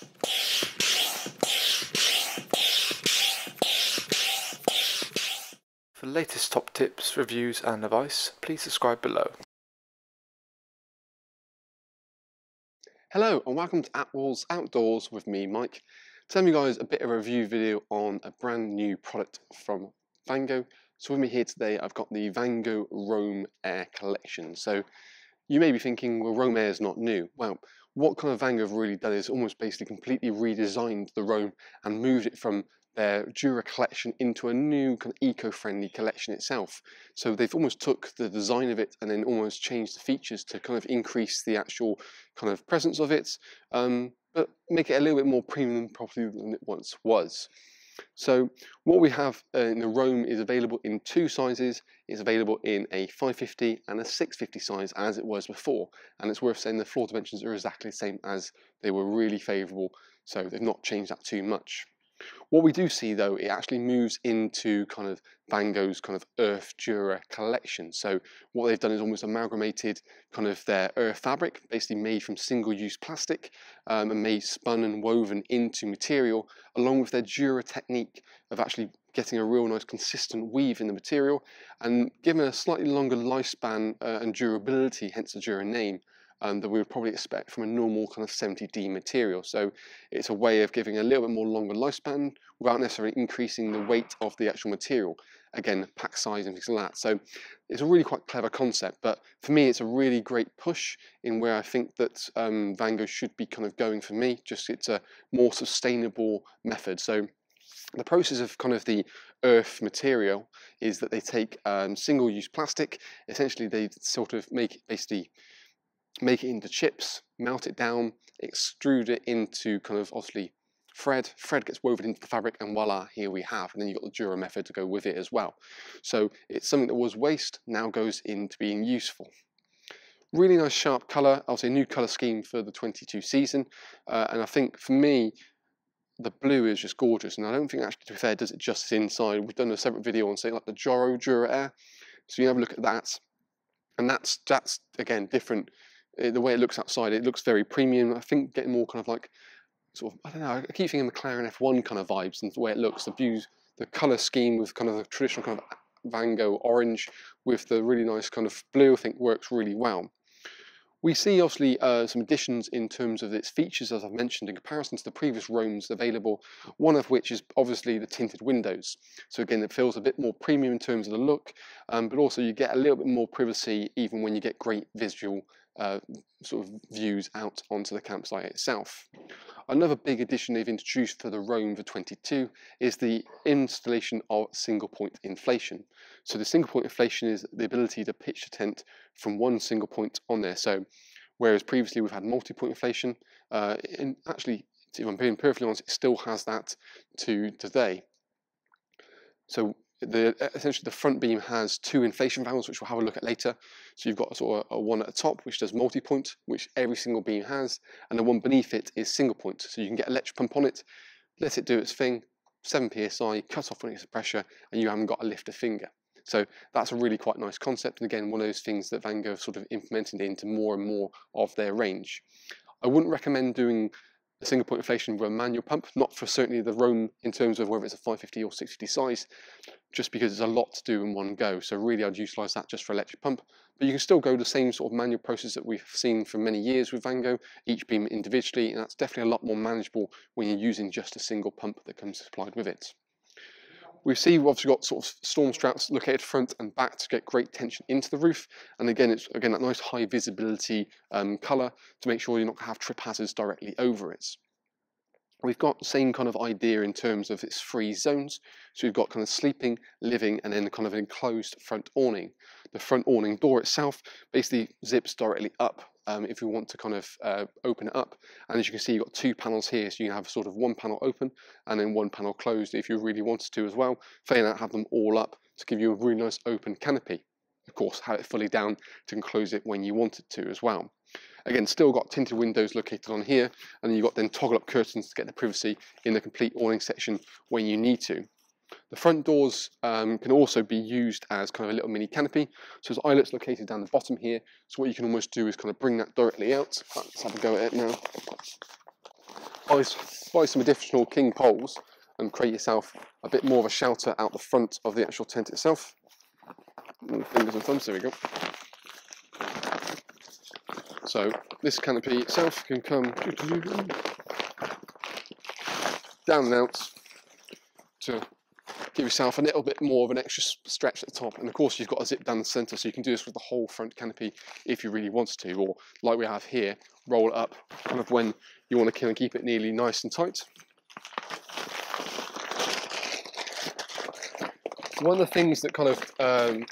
For the latest top tips, reviews and advice, please subscribe below. Hello and welcome to Attwoolls Outdoors with me, Mike. Telling you guys a bit of a review video on a brand new product from Vango. So with me here today, I've got the Vango Roam Air collection. So you may be thinking, well, Roam Air is not new. Well, what kind of Vango have really done is almost basically completely redesigned the Roam and moved it from their Dura collection into a new kind of eco-friendly collection itself. So they've almost took the design of it and then almost changed the features to kind of increase the actual kind of presence of it, but make it a little bit more premium probably than it once was. So what we have in the Roam is available in two sizes. It's available in a 550 and a 650 size as it was before, and it's worth saying the floor dimensions are exactly the same as they were, really favourable, so they've not changed that too much. What we do see though, it actually moves into kind of Vango's kind of Earth Dura collection. So what they've done is almost amalgamated kind of their Earth fabric, basically made from single-use plastic, and made spun and woven into material, along with their Dura technique of actually getting a real nice consistent weave in the material and given a slightly longer lifespan and durability, hence the Dura name, that we would probably expect from a normal kind of 70D material. So it's a way of giving a little bit more longer lifespan without necessarily increasing the weight of the actual material. Again, pack size and things like that. So it's a really quite clever concept, but for me it's a really great push in where I think that Vango should be kind of going for me. Just it's a more sustainable method. So the process of kind of the Earth material is that they take single-use plastic. Essentially they sort of make it into chips, melt it down, extrude it into kind of obviously thread. Thread gets woven into the fabric, and voila, here we have. And then you've got the Dura method to go with it as well. So it's something that was waste, now goes into being useful. Really nice sharp colour. I'll say new colour scheme for the 22 season. And I think for me, the blue is just gorgeous. And I don't think actually, to be fair, does it justice inside. We've done a separate video on, say, like the Joro Dura Air. So you have a look at that. And that's again, different. The way it looks outside, it looks very premium. I think getting more kind of like, sort of, I don't know, I keep thinking McLaren F1 kind of vibes, and the way it looks, the views, the colour scheme with kind of the traditional kind of Vango orange with the really nice kind of blue, I think works really well. We see obviously some additions in terms of its features, as I've mentioned, in comparison to the previous Roams available, one of which is obviously the tinted windows. So again, it feels a bit more premium in terms of the look, but also you get a little bit more privacy even when you get great visual sort of views out onto the campsite itself. Another big addition they've introduced for the Roam for 22 is the installation of single point inflation. So the single point inflation is the ability to pitch the tent from one single point on there. So whereas previously we've had multi-point inflation, and actually, if I'm being perfectly honest, it still has that to today. So essentially the front beam has two inflation valves, which we'll have a look at later. So you've got sort of a one at the top, which does multi-point, which every single beam has, and the one beneath it is single point. So you can get an electric pump on it, let it do its thing, 7 psi, cut off when it's the pressure, and you haven't got to lift a finger. So that's a really quite nice concept, and again, one of those things that Vango have sort of implemented into more and more of their range. I wouldn't recommend doing a single point inflation with a manual pump, not for certainly the Roam in terms of whether it's a 550 or 650 size, just because there's a lot to do in one go. So really I'd utilise that just for electric pump, but you can still go the same sort of manual process that we've seen for many years with Vango, each beam individually, and that's definitely a lot more manageable when you're using just a single pump that comes supplied with it. We see we've obviously got sort of storm straps located front and back to get great tension into the roof, and again it's that nice high visibility colour to make sure you're not going to have trip hazards directly over it. We've got the same kind of idea in terms of its three zones. So we've got kind of sleeping, living, and then kind of an enclosed front awning. The front awning door itself basically zips directly up if you want to kind of open it up. And as you can see, you've got two panels here, so you can have sort of one panel open and then one panel closed if you really wanted to as well. Failing that, have them all up to give you a really nice open canopy. Of course, have it fully down to enclose it when you wanted to as well. Again, still got tinted windows located on here, and then you've got then toggle up curtains to get the privacy in the complete awning section when you need to. The front doors can also be used as kind of a little mini canopy. So there's eyelets located down the bottom here. So what you can almost do is kind of bring that directly out. Let's have a go at it now. buy some additional king poles and create yourself a bit more of a shelter out the front of the actual tent itself. Fingers and thumbs, there we go. So this canopy itself can come down and out to give yourself a little bit more of an extra stretch at the top, and of course you've got a zip down the centre, so you can do this with the whole front canopy if you really want to, or like we have here, roll it up kind of when you want to kind of keep it nearly nice and tight. One of the things that kind of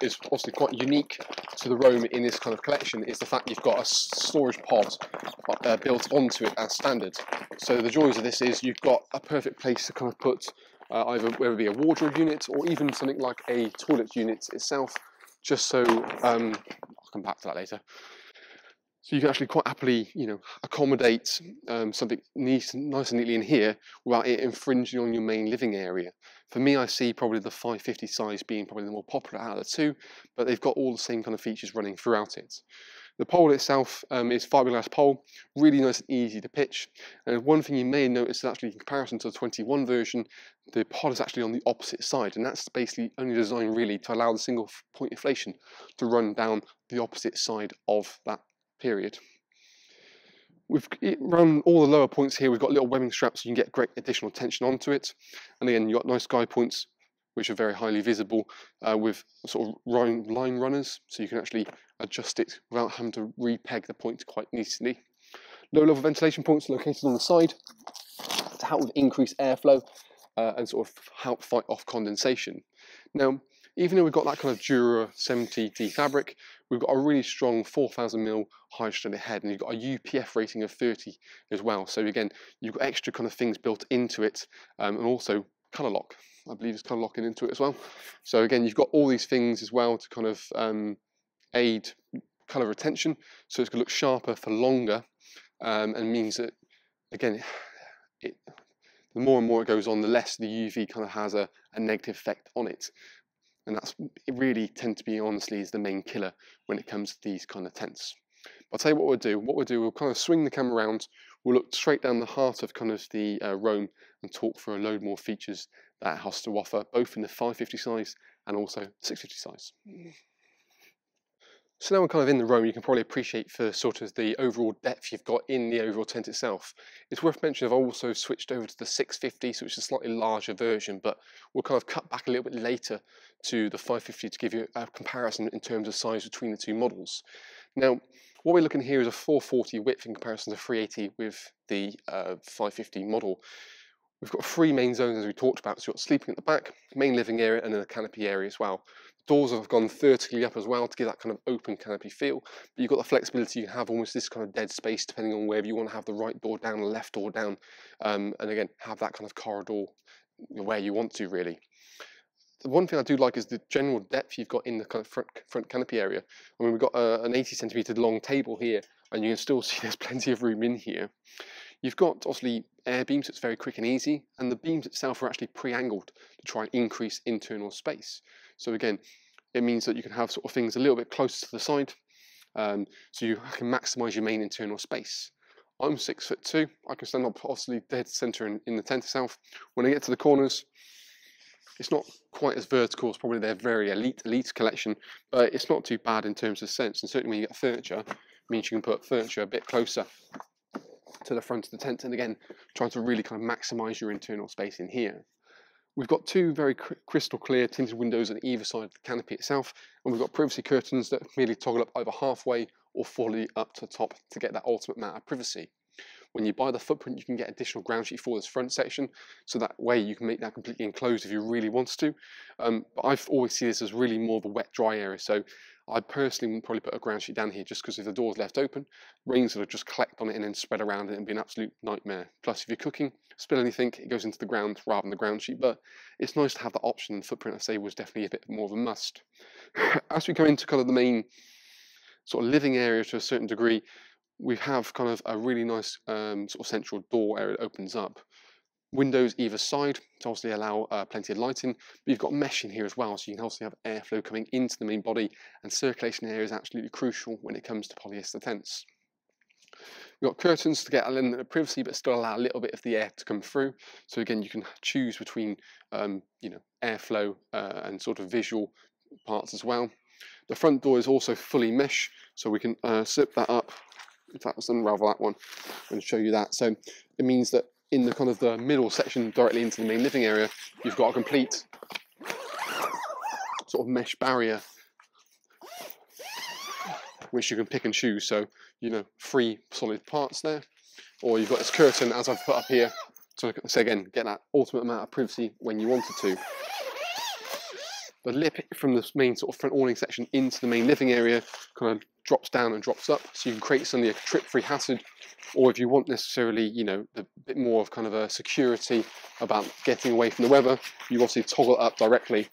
is obviously quite unique to the Roam in this kind of collection is the fact you've got a storage pod built onto it as standard. So the joys of this is you've got a perfect place to kind of put either whether it be a wardrobe unit or even something like a toilet unit itself, just so I'll come back to that later. So you can actually quite happily, you know, accommodate something nice and neatly in here without it infringing on your main living area. For me, I see probably the 550 size being probably the more popular out of the two, but they've got all the same kind of features running throughout it. The pole itself is fiberglass pole, really nice and easy to pitch. And one thing you may notice is actually in comparison to the 21 version, the pod is actually on the opposite side, and that's basically only designed really to allow the single point inflation to run down the opposite side of that period. We've run all the lower points here. We've got little webbing straps so you can get great additional tension onto it, and again you've got nice guide points which are very highly visible with sort of line runners, so you can actually adjust it without having to repeg the points quite neatly. Low level ventilation points located on the side to help with increased airflow and sort of help fight off condensation. Now, even though we've got that kind of Dura 70D fabric, we've got a really strong 4000mm high stranded head, and you've got a UPF rating of 30 as well. So again, you've got extra kind of things built into it, and also colour lock. I believe it's colour locking into it as well. So again, you've got all these things as well to kind of aid colour retention, so it's going to look sharper for longer, and means that again, the more and more it goes on, the less the UV kind of has a negative effect on it. And it really tends to be, honestly, is the main killer when it comes to these kind of tents. I'll tell you what we'll do. We'll kind of swing the camera around. We'll look straight down the heart of kind of the Roam and talk through a load more features that it has to offer, both in the 550 size and also 650 size. So now we're kind of in the Roam, you can probably appreciate for sort of the overall depth you've got in the overall tent itself. It's worth mentioning I've also switched over to the 650, so it's a slightly larger version, but we'll kind of cut back a little bit later to the 550 to give you a comparison in terms of size between the two models. Now, what we're looking here is a 440 width in comparison to 380 with the 550 model. We've got three main zones as we talked about, so you've got sleeping at the back, main living area, and then a canopy area as well. Doors have gone vertically up as well to give that kind of open canopy feel, but you've got the flexibility, you have almost this kind of dead space depending on whether you want to have the right door down, the left door down, and again, have that kind of corridor where you want to really. The one thing I do like is the general depth you've got in the kind of front canopy area. I mean, we've got an 80cm long table here, and you can still see there's plenty of room in here. You've got obviously Airbeam, so it's very quick and easy, and the beams itself are actually pre-angled to try and increase internal space. So again, it means that you can have sort of things a little bit closer to the side, so you can maximise your main internal space. I'm 6'2", I can stand up obviously dead centre in the tent itself. When I get to the corners, it's not quite as vertical as probably their very elite collection, but it's not too bad in terms of sense, and certainly when you get furniture, it means you can put furniture a bit closer to the front of the tent, and again, trying to really kind of maximise your internal space in here. We've got two very crystal clear tinted windows on either side of the canopy itself, and we've got privacy curtains that merely toggle up either halfway or fully up to the top to get that ultimate amount of privacy. When you buy the footprint, you can get additional ground sheet for this front section, so that way you can make that completely enclosed if you really want to. But I've always seen this as really more of a wet dry area, so I personally would probably put a ground sheet down here just because if the door's left open, rain's will just collect on it and then spread around it and be an absolute nightmare. Plus, if you're cooking, spill anything, it goes into the ground rather than the ground sheet, but it's nice to have that option, and the footprint, I say, was definitely a bit more of a must. As we go into kind of the main sort of living area to a certain degree, we have kind of a really nice sort of central door area that opens up. Windows either side to obviously allow plenty of lighting, but you've got mesh in here as well, so you can also have airflow coming into the main body, and circulation area is absolutely crucial when it comes to polyester tents. You've got curtains to get a little bit of privacy, but still allow a little bit of the air to come through. So again, you can choose between airflow and sort of visual parts as well. The front door is also fully mesh, so we can zip that up. In fact, let's unravel that one and show you that. So it means that in the kind of the middle section directly into the main living area, you've got a complete sort of mesh barrier which you can pick and choose. So, you know, 3 solid parts there. Or you've got this curtain, as I've put up here, so again, get that ultimate amount of privacy when you wanted to. The lip from the main sort of front awning section into the main living area kind of drops down and drops up, so you can create suddenly a trip-free hazard, or if you want necessarily, you know, a bit more of kind of a security about getting away from the weather, you obviously toggle it up directly,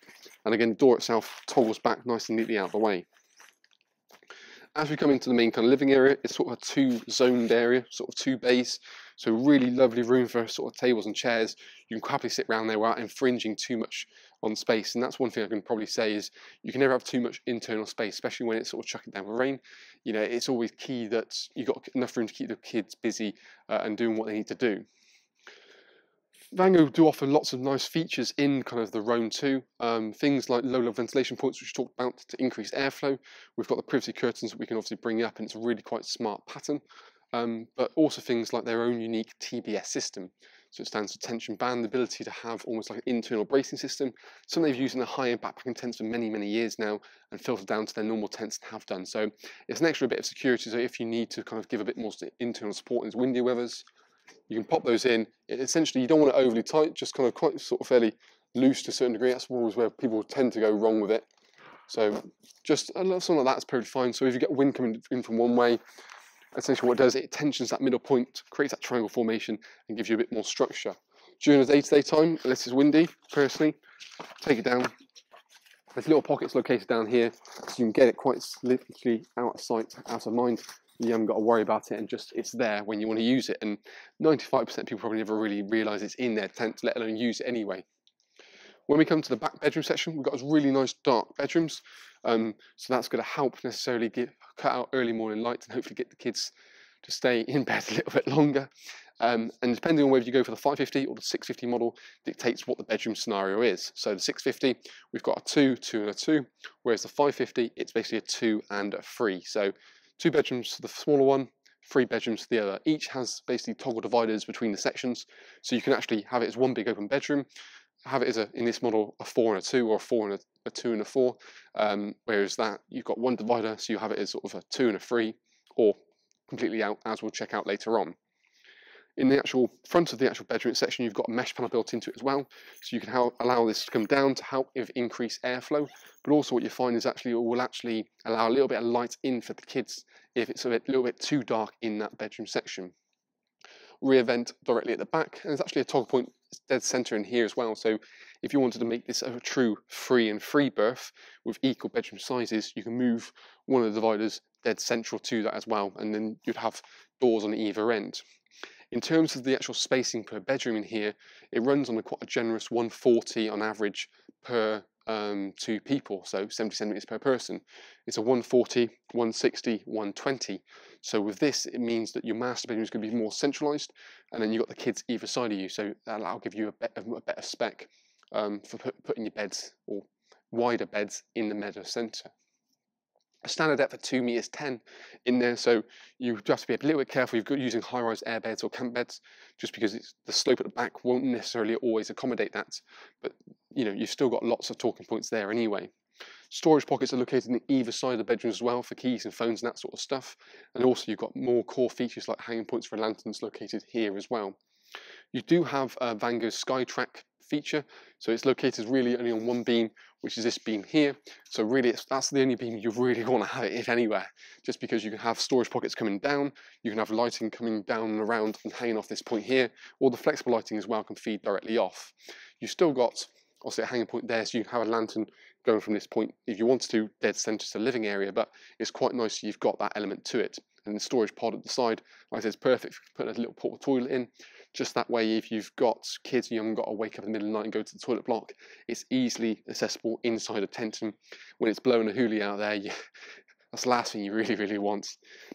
and again, the door itself toggles back nice and neatly out of the way. As we come into the main kind of living area, it's sort of a 2-zoned area, sort of 2 bays. So really lovely room for sort of tables and chairs. You can happily sit around there without infringing too much on space. And that's one thing I can probably say is you can never have too much internal space, especially when it's sort of chucking down with rain. You know, it's always key that you've got enough room to keep the kids busy and doing what they need to do. Vango do offer lots of nice features in kind of the Roam 2. Things like low level ventilation points, which we talked about to increase airflow. We've got the privacy curtains that we can obviously bring up, and it's a really quite smart pattern. But also things like their own unique TBS system. So it stands for tension band, the ability to have almost like an internal bracing system, something they've used in the high-end backpacking tents for many, many years now, and filtered down to their normal tents and have done. So it's an extra bit of security, so if you need to kind of give a bit more internal support in these windy weathers, you can pop those in. Essentially, you don't want it overly tight, just kind of quite sort of fairly loose to a certain degree. That's always where people tend to go wrong with it. So just something like that's perfectly fine. So if you get wind coming in from one way, essentially what it does, it tensions that middle point, creates that triangle formation, and gives you a bit more structure. During the day-to-day time, unless it's windy, personally, take it down. There's little pockets located down here, so you can get it quite literally out of sight, out of mind. You haven't got to worry about it, and just it's there when you want to use it. And 95% of people probably never really realise it's in their tent, let alone use it anyway. When we come to the back bedroom section, we've got those really nice dark bedrooms. So that's going to help necessarily cut out early morning light and hopefully get the kids to stay in bed a little bit longer. And depending on whether you go for the 550 or the 650 model, dictates what the bedroom scenario is. So the 650, we've got a 2, 2 and a 2, whereas the 550, it's basically a 2 and a 3. So 2 bedrooms for the smaller one, 3 bedrooms for the other. Each has basically toggle dividers between the sections, so you can actually have it as one big open bedroom, have it as in this model a 4 and a 2, or a 4 and a 2 and a 4, whereas that you've got one divider, so you have it as sort of a 2 and a 3, or completely out, as we'll check out later on. In the actual front of the actual bedroom section, you've got a mesh panel built into it as well, so you can allow this to come down to help with increased airflow. But also what you find is actually it will actually allow a little bit of light in for the kids if it's a little bit too dark in that bedroom section. Rear vent directly at the back, and there's actually a toggle point dead center in here as well. So if you wanted to make this a true free berth with equal bedroom sizes, you can move one of the dividers dead central to that as well, and then you'd have doors on either end. In terms of the actual spacing per bedroom in here, it runs on quite a generous 140 on average per 2 people, so 70 centimeters per person. It's a 140, 160, 120. So with this, it means that your master bedroom is going to be more centralized, and then you've got the kids either side of you, so that'll give you a better spec for putting your beds, or wider beds, in the meadow center. A standard depth of 2 meters 10 in there, so you have to be a little bit careful. You've got using high-rise air beds or camp beds, just because the slope at the back won't necessarily always accommodate that. But you know, you've still got lots of talking points there anyway. Storage pockets are located in either side of the bedroom as well for keys and phones and that sort of stuff. And also you've got more core features like hanging points for lanterns located here as well. You do have Vango's SkyTrack feature, so it's located really only on one beam, which is this beam here. So really that's the only beam you really want to have it anywhere, just because you can have storage pockets coming down, you can have lighting coming down and around and hanging off this point here, or the flexible lighting as well can feed directly off. You've still got also a hanging point there, so you can have a lantern going from this point if you want to dead center to the living area, but it's quite nice you've got that element to it. And the storage pod at the side, like I said, is perfect for putting a little portable toilet in. Just that way, if you've got kids and you haven't got to wake up in the middle of the night and go to the toilet block, it's easily accessible inside a tent. And when it's blowing a hoolie out there, that's the last thing you really want.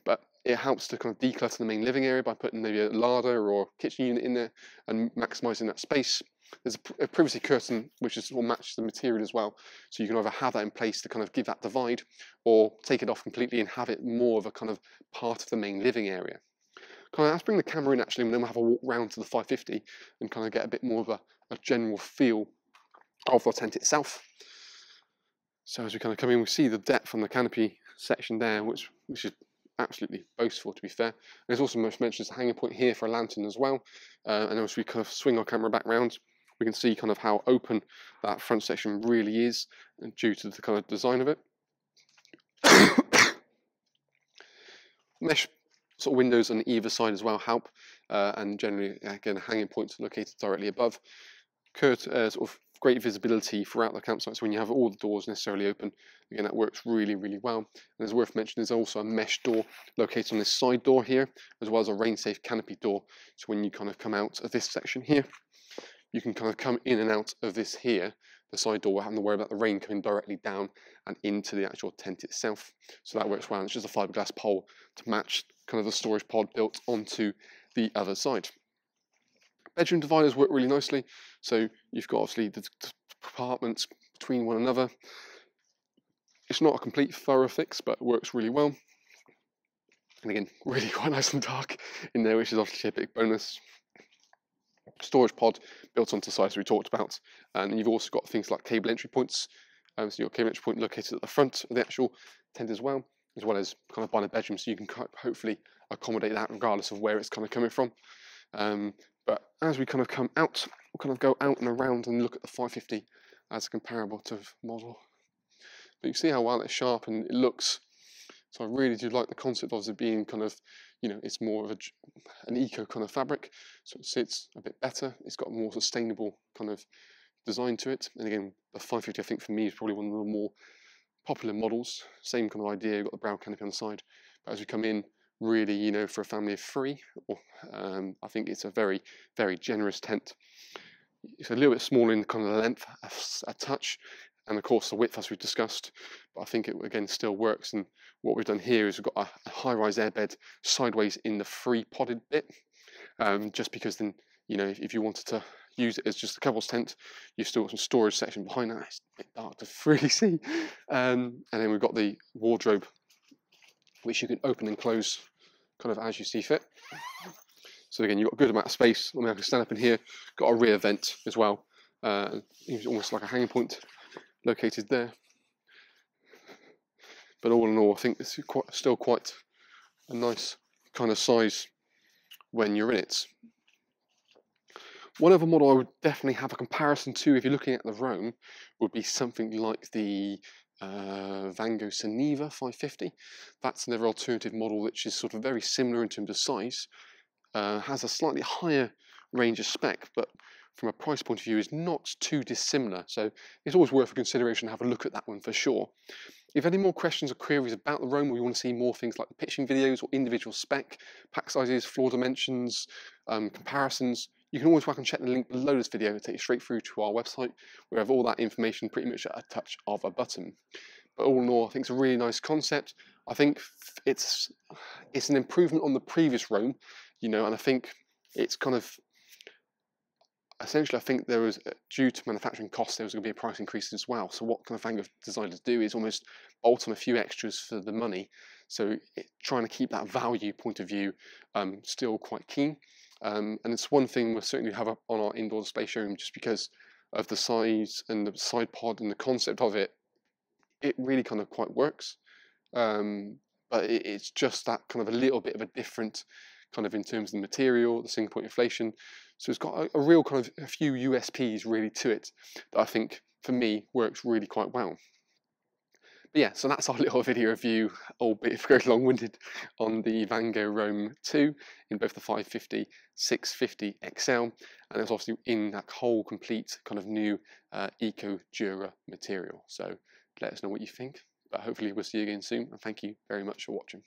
But It helps to kind of declutter the main living area by putting maybe a larder or kitchen unit in there and maximising that space. There's a privacy curtain which will match the material as well, so you can either have that in place to kind of give that divide, or take it off completely and have it more of a kind of part of the main living area. Let's bring the camera in actually, and then we'll have a walk round to the 550 and kind of get a bit more of a general feel of the tent itself. So as we kind of come in, we see the depth on the canopy section there, which is absolutely boastful, to be fair. There's also mentioned as a hanging point here for a lantern as well. And as we kind of swing our camera back round, we can see kind of how open that front section really is, and due to the kind of design of it. Mesh sort of windows on either side as well help, and generally, again, hanging points located directly above. Sort of great visibility throughout the campsite, so when you have all the doors necessarily open, again, that works really, really well. And it's worth mentioning, there's also a mesh door located on this side door here, as well as a rain-safe canopy door. So when you kind of come out of this section here, you can kind of come in and out of this here, the side door, without having to worry about the rain coming directly down and into the actual tent itself. So that works well. It's just a fiberglass pole to match kind of the storage pod built onto the other side. Bedroom dividers work really nicely. So you've got obviously the compartments between one another. It's not a complete thorough fix, but it works really well. And again, really quite nice and dark in there, which is obviously a big bonus. Storage pod built onto the side, as we talked about, and you've also got things like cable entry points. So you've got cable entry point located at the front of the actual tent as well as kind of by the bedroom, so you can hopefully accommodate that regardless of where it's kind of coming from. But as we kind of come out, we'll kind of go out and around and look at the 550 as a comparable to model. But you see how well it's sharp and it looks. So I really do like the concept of it being kind of, it's more of an eco kind of fabric, so it sits a bit better. It's got a more sustainable kind of design to it. And again, the 550, I think for me, is probably one of the more popular models. Same kind of idea, you've got the brown canopy on the side. But as we come in, really, for a family of 3, I think it's a very, very generous tent. It's a little bit smaller in kind of the length, a touch, and of course the width, as we've discussed, but I think it again still works. And what we've done here is we've got a high-rise airbed sideways in the 3-podded bit, just because then, if you wanted to use it as just a couple's tent, you've still got some storage section behind that. It's a bit dark to really see. And then we've got the wardrobe, which you can open and close kind of as you see fit. So again, you've got a good amount of space. I can stand up in here, got a rear vent as well. It's almost like a hanging point located there. But all in all, I think it's still quite a nice kind of size when you're in it. One other model I would definitely have a comparison to if you're looking at the Roam would be something like the Vango Seneva 550. That's another alternative model which is sort of very similar in terms of size, has a slightly higher range of spec, but from a price point of view is not too dissimilar. So it's always worth a consideration to have a look at that one for sure. If you have any more questions or queries about the Roam, or you want to see more things like the pitching videos or individual spec, pack sizes, floor dimensions, comparisons, you can always check the link below this video to take you straight through to our website. We have all that information pretty much at a touch of a button. But all in all, I think it's a really nice concept. I think it's an improvement on the previous Roam, and I think it's kind of, essentially, I think there was, due to manufacturing costs, there was going to be a price increase as well. So what kind of Vango decided to do is almost bolt on a few extras for the money. So trying to keep that value point of view still quite keen. And it's one thing we'll certainly have up on our indoor display showroom, just because of the size and the side pod and the concept of it. It really kind of quite works. But it's just that kind of a little bit of a different kind of in terms of the material, the single point inflation. So it's got a real kind of a few USPs really to it that I think for me works really quite well. But yeah, so that's our little video review, albeit very long-winded, on the Vango Roam 2 in both the 550, 650 XL, and it's obviously in that whole complete kind of new Eco Dura material. So let us know what you think, but hopefully we'll see you again soon, and thank you very much for watching.